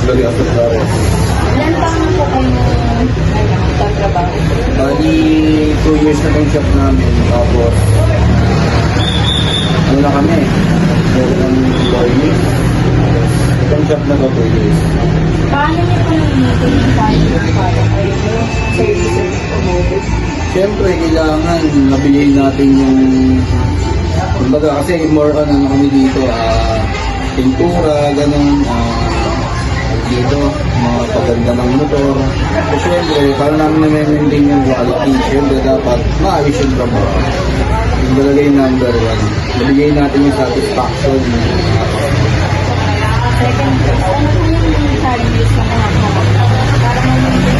Lagi ako sa Flores. Ilan taon na po kayo nagtatrabaho? Bali, 2 years na yung shop namin. Tapos, ano na kami? Meron ng employee. Itong shop na to 2 years. Paano niyo po nangingipin yung value ng product ay yung services po mo? Siyempre, kailangan nabigay natin yung... Kumbaga, kasi more on ano kami dito, pintura, ganun, dito, mga paganda ng motor. So, siyempre, para namin na-maintain yung quality, siyempre dapat maayos yung trabaho. Yung talaga yung number 1. Nabigay natin yung satisfaction. Second question, ano po yung challenges na nakakabak? Para ma-maintain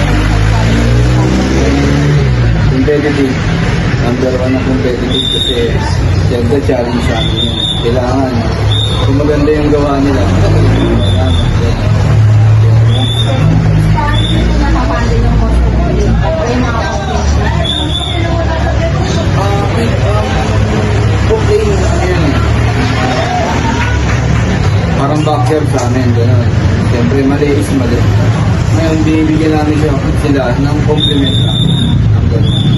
Competitive. Number 1 na competitive kasi siyempre challenge sa amin yun. Kailangan, kung maganda yung gawa nila, paano niyo po nakapandil yung customer din? O yung mga complain yun. Parang backer sa amin, gano'n. Siyempre, mali is mali. Ngayon, binibigyan namin sila ng compliment namin. Ang gano'n.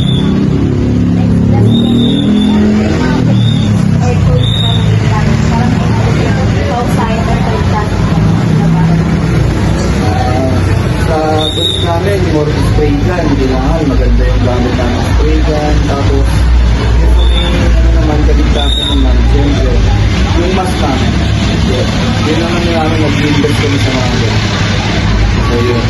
Sa tools namin, more spray gun. Kailangan maganda yung gamit namin spray gun. Tapos, yung naman, kaligtasan naman, siyempre, yung mask namin. Yun naman namin mag-invest kami sa mga ganun. So, yun.